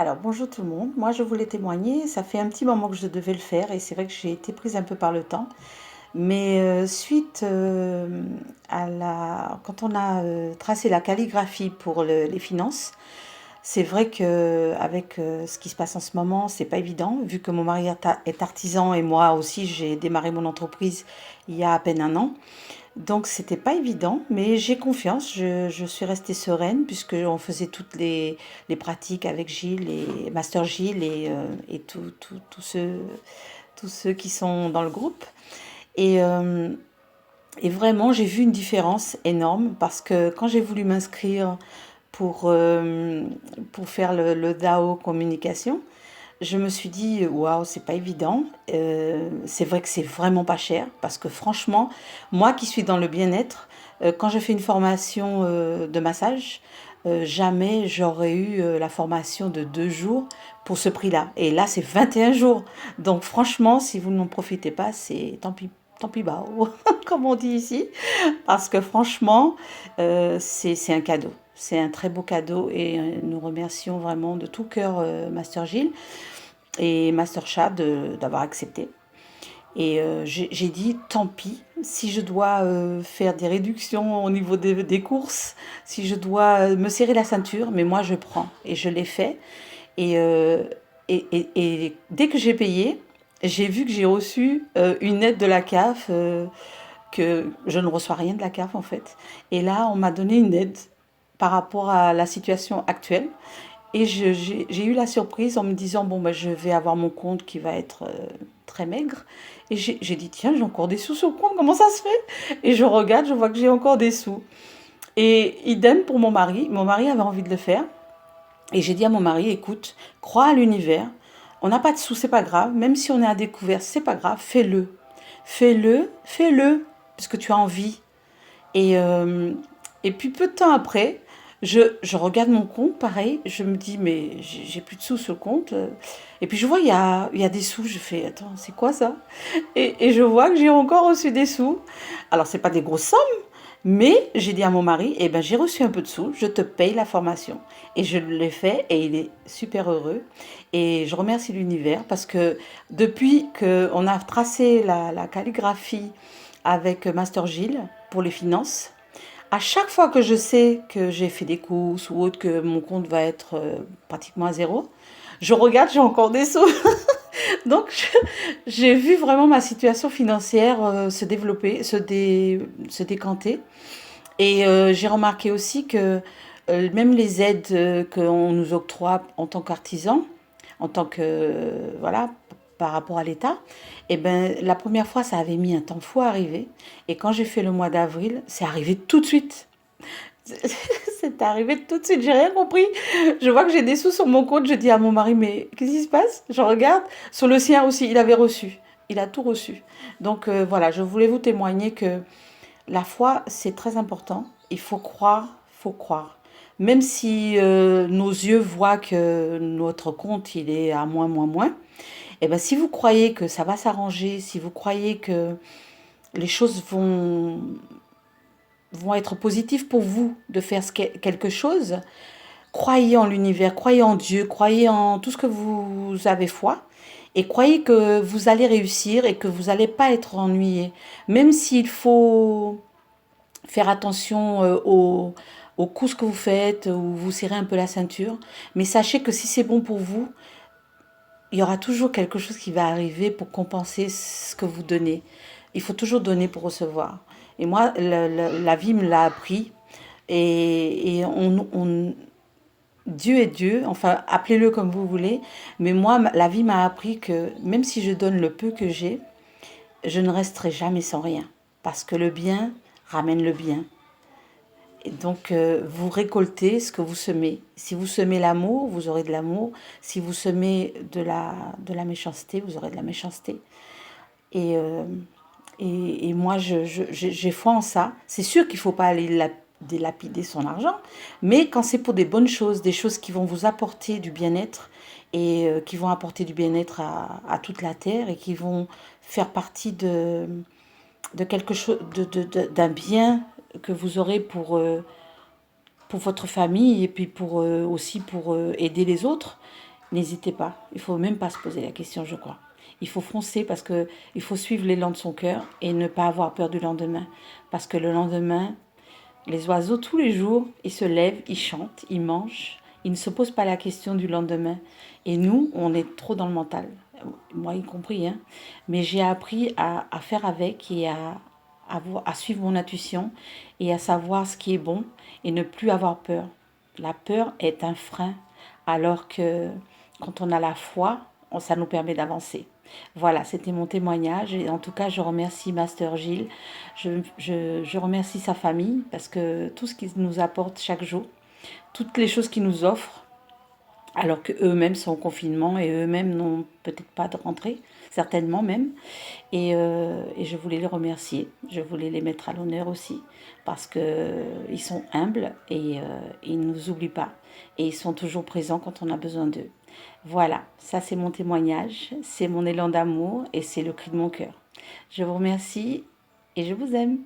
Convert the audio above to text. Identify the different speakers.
Speaker 1: Alors bonjour tout le monde, moi je voulais témoigner, ça fait un petit moment que je devais le faire et c'est vrai que j'ai été prise un peu par le temps, mais suite quand on a tracé la calligraphie pour les finances, c'est vrai que avec ce qui se passe en ce moment, c'est pas évident, vu que mon mari est artisan et moi aussi j'ai démarré mon entreprise il y a à peine un an. Donc c'était pas évident, mais j'ai confiance, je suis restée sereine puisque on faisait toutes les pratiques avec Gilles et Master Gilles et tous ceux qui sont dans le groupe. Et, euh, et vraiment, j'ai vu une différence énorme parce que quand j'ai voulu m'inscrire pour, euh, pour faire le DAO communication, je me suis dit, waouh, c'est pas évident. C'est vrai que c'est vraiment pas cher parce que franchement, moi qui suis dans le bien-être, quand je fais une formation de massage, jamais j'aurais eu la formation de 2 jours pour ce prix-là. Et là, c'est 21 jours. Donc franchement, si vous n'en profitez pas, c'est tant pis bas, comme on dit ici. Parce que franchement, c'est un cadeau. C'est un très beau cadeau et nous remercions vraiment de tout cœur Master Gilles et Masterchef d'avoir accepté. Et j'ai dit, tant pis, si je dois faire des réductions au niveau des courses, si je dois me serrer la ceinture, mais moi je prends. Et je l'ai fait. Et, euh, et dès que j'ai payé, j'ai vu que j'ai reçu une aide de la CAF, que je ne reçois rien de la CAF en fait. Et là, on m'a donné une aide par rapport à la situation actuelle. Et j'ai eu la surprise en me disant, bon, ben, je vais avoir mon compte qui va être très maigre. Et j'ai dit, tiens, j'ai encore des sous sur le compte, comment ça se fait? Et je regarde, je vois que j'ai encore des sous. Et idem pour mon mari. Mon mari avait envie de le faire. Et j'ai dit à mon mari, écoute, crois à l'univers. On n'a pas de sous, c'est pas grave. Même si on est à découvert, c'est pas grave. Fais-le. Fais-le, fais-le, parce que tu as envie. Et, euh, et puis peu de temps après, je regarde mon compte, pareil, je me dis, mais j'ai plus de sous sur le compte. Et puis je vois, il y a des sous, je fais, attends, c'est quoi ça? Et je vois que j'ai encore reçu des sous. Alors, c'est pas des grosses sommes, mais j'ai dit à mon mari, eh ben, j'ai reçu un peu de sous, je te paye la formation. Et je l'ai fait et il est super heureux. Et je remercie l'univers parce que depuis qu'on a tracé la calligraphie avec Master Gilles pour les finances, à chaque fois que je sais que j'ai fait des courses ou autre, que mon compte va être pratiquement à zéro, je regarde, j'ai encore des sous. Donc, j'ai vu vraiment ma situation financière se développer, se décanter. Et j'ai remarqué aussi que même les aides qu'on nous octroie en tant qu'artisan, en tant que, voilà, par rapport à l'État, eh ben, la première fois, ça avait mis un temps fou à arriver. Et quand j'ai fait le mois d'avril, c'est arrivé tout de suite. C'est arrivé tout de suite, j'ai rien compris. Je vois que j'ai des sous sur mon compte, je dis à mon mari, mais qu'est-ce qui se passe? Je regarde, sur le sien aussi, il avait reçu. Il a tout reçu. Donc voilà, je voulais vous témoigner que la foi, c'est très important. Il faut croire, faut croire. Même si nos yeux voient que notre compte, il est à moins, moins, moins, et ben si vous croyez que ça va s'arranger, si vous croyez que les choses vont être positives pour vous de faire quelque chose, croyez en l'univers, croyez en Dieu, croyez en tout ce que vous avez foi et croyez que vous allez réussir et que vous n'allez pas être ennuyé. Même s'il faut faire attention aux coups que vous faites ou vous serrez un peu la ceinture, mais sachez que si c'est bon pour vous, il y aura toujours quelque chose qui va arriver pour compenser ce que vous donnez. Il faut toujours donner pour recevoir. Et moi, la vie me l'a appris. Et Dieu est Dieu, enfin appelez-le comme vous voulez, mais moi, la vie m'a appris que même si je donne le peu que j'ai, je ne resterai jamais sans rien. Parce que le bien ramène le bien. Et donc, vous récoltez ce que vous semez. Si vous semez l'amour, vous aurez de l'amour. Si vous semez de la méchanceté, vous aurez de la méchanceté. Et, euh, et moi, j'ai foi en ça. C'est sûr qu'il ne faut pas aller délapider son argent, mais quand c'est pour des bonnes choses, des choses qui vont vous apporter du bien-être et qui vont apporter du bien-être à toute la terre et qui vont faire partie de quelque chose, d'un bien que vous aurez pour votre famille et puis aussi pour aider les autres, n'hésitez pas. Il faut même pas se poser la question, je crois. Il faut foncer parce que il faut suivre l'élan de son cœur et ne pas avoir peur du lendemain. Parce que le lendemain, les oiseaux, tous les jours, ils se lèvent, ils chantent, ils mangent. Ils ne se posent pas la question du lendemain. Et nous, on est trop dans le mental, moi y compris, hein. Mais j'ai appris à faire avec et à suivre mon intuition et à savoir ce qui est bon et ne plus avoir peur. La peur est un frein, alors que quand on a la foi, ça nous permet d'avancer. Voilà, c'était mon témoignage. Et en tout cas, je remercie Master Gilles. Je remercie sa famille parce que tout ce qu'il nous apporte chaque jour, toutes les choses qu'il nous offre, alors qu'eux-mêmes sont en confinement et eux-mêmes n'ont peut-être pas de rentrée, certainement même. Et je voulais les remercier, je voulais les mettre à l'honneur aussi, parce qu'ils sont humbles et ils ne nous oublient pas. Et ils sont toujours présents quand on a besoin d'eux. Voilà, ça c'est mon témoignage, c'est mon élan d'amour et c'est le cri de mon cœur. Je vous remercie et je vous aime.